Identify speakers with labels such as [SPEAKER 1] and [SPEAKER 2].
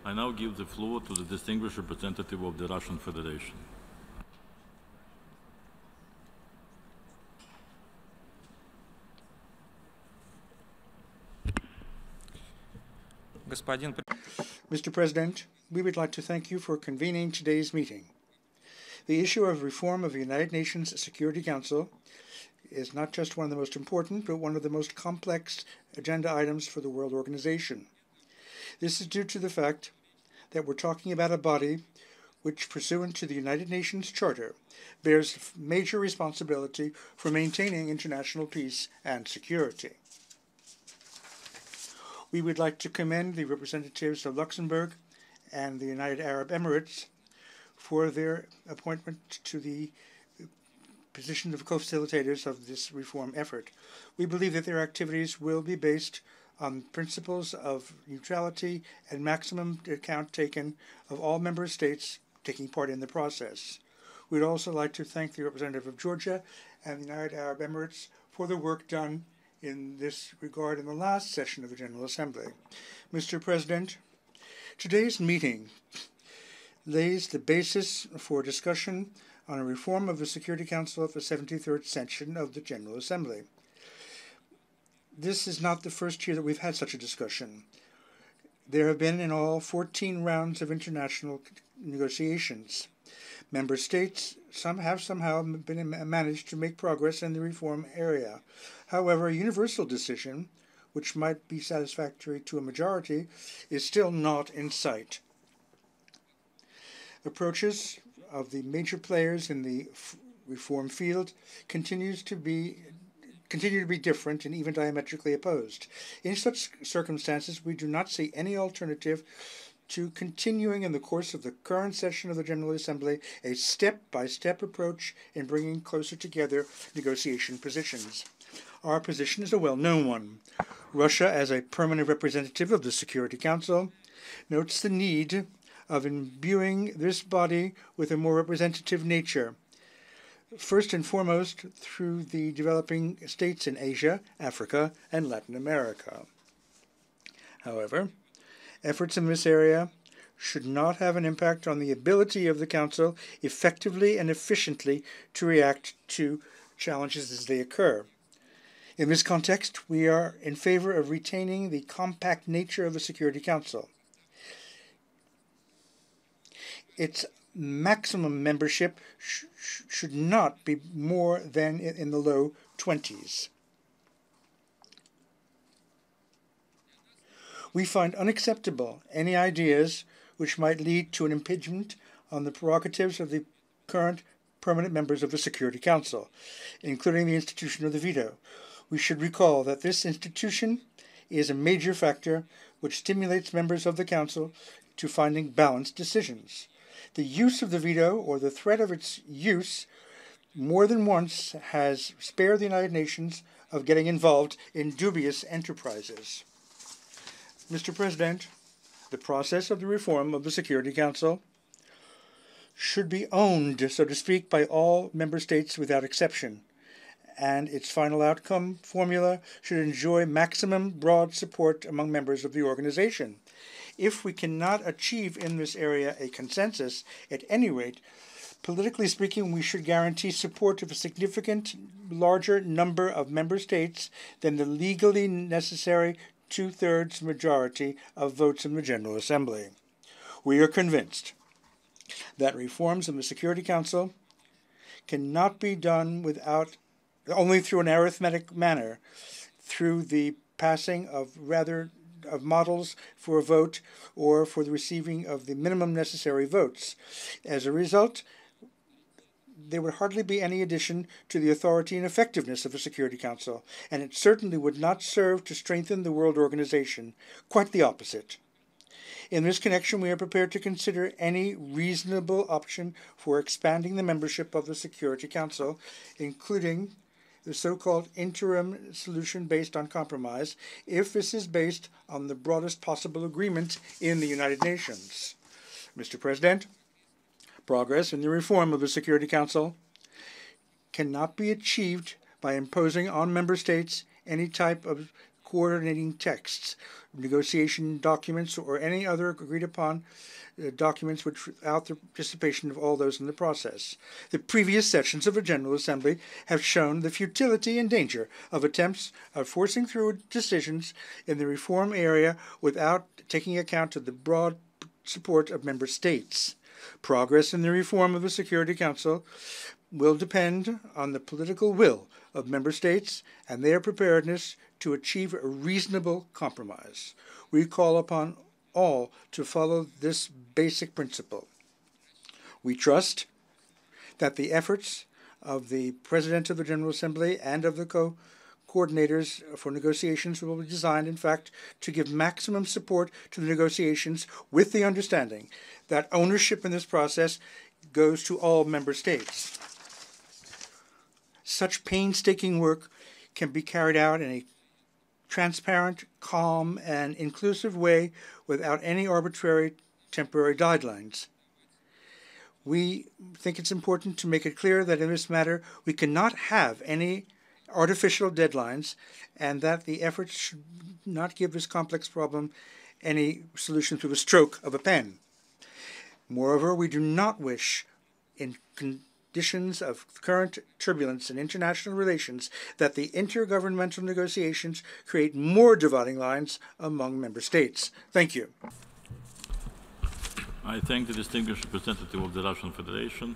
[SPEAKER 1] I now give the floor to the distinguished representative of the Russian Federation.
[SPEAKER 2] Mr. President, we would like to thank you for convening today's meeting. The issue of reform of the United Nations Security Council is not just one of the most important, but one of the most complex agenda items for the World Organization. This is due to the fact that we're talking about a body which, pursuant to the United Nations Charter, bears major responsibility for maintaining international peace and security. We would like to commend the representatives of Luxembourg and the United Arab Emirates for their appointment to the position of co-facilitators of this reform effort. We believe that their activities will be based on principles of neutrality and maximum account taken of all member states taking part in the process. We'd also like to thank the representative of Georgia and the United Arab Emirates for the work done in this regard in the last session of the General Assembly. Mr. President, today's meeting lays the basis for discussion on a reform of the Security Council of the 73rd session of the General Assembly. This is not the first year that we've had such a discussion. There have been in all 14 rounds of international negotiations. Member states have somehow managed to make progress in the reform area. However, a universal decision, which might be satisfactory to a majority, is still not in sight. Approaches of the major players in the reform field continue to be different and even diametrically opposed. In such circumstances, we do not see any alternative to continuing in the course of the current session of the General Assembly a step-by-step approach in bringing closer together negotiation positions. Our position is a well-known one. Russia, as a permanent representative of the Security Council, notes the need of imbuing this body with a more representative nature, first and foremost through the developing states in Asia, Africa, and Latin America. However, efforts in this area should not have an impact on the ability of the Council effectively and efficiently to react to challenges as they occur. In this context, we are in favor of retaining the compact nature of the Security Council. Its maximum membership should not be more than in the low 20s. We find unacceptable any ideas which might lead to an impingement on the prerogatives of the current permanent members of the Security Council, including the institution of the veto. We should recall that this institution is a major factor which stimulates members of the Council to finding balanced decisions. The use of the veto, or the threat of its use, more than once has spared the United Nations of getting involved in dubious enterprises. Mr. President, the process of the reform of the Security Council should be owned, so to speak, by all member states without exception, and its final outcome formula should enjoy maximum broad support among members of the organization. If we cannot achieve in this area a consensus, at any rate, politically speaking, we should guarantee support of a significant larger number of member states than the legally necessary two-thirds majority of votes in the General Assembly. We are convinced that reforms in the Security Council cannot be done only through an arithmetic manner, through the passing of models for a vote or for the receiving of the minimum necessary votes. As a result, there would hardly be any addition to the authority and effectiveness of the Security Council, and it certainly would not serve to strengthen the world organization. Quite the opposite. In this connection, we are prepared to consider any reasonable option for expanding the membership of the Security Council, including the so-called interim solution based on compromise, if this is based on the broadest possible agreement in the United Nations. Mr. President, progress in the reform of the Security Council cannot be achieved by imposing on member states any type of coordinating texts. negotiation documents or any other agreed upon documents without the participation of all those in the process. The previous sessions of the General Assembly have shown the futility and danger of attempts of forcing through decisions in the reform area without taking account of the broad support of member states. Progress in the reform of the Security Council will depend on the political will of member states and their preparedness to achieve a reasonable compromise. We call upon all to follow this basic principle. We trust that the efforts of the President of the General Assembly and of the coordinators for negotiations will be designed, in fact, to give maximum support to the negotiations with the understanding that ownership in this process goes to all member states. Such painstaking work can be carried out in a transparent, calm, and inclusive way without any arbitrary temporary guidelines. We think it's important to make it clear that in this matter we cannot have any artificial deadlines and that the efforts should not give this complex problem any solution through the stroke of a pen. Moreover, we do not wish, in conditions of current turbulence in international relations, that the intergovernmental negotiations create more dividing lines among member states. Thank you.
[SPEAKER 1] I thank the distinguished representative of the Russian Federation.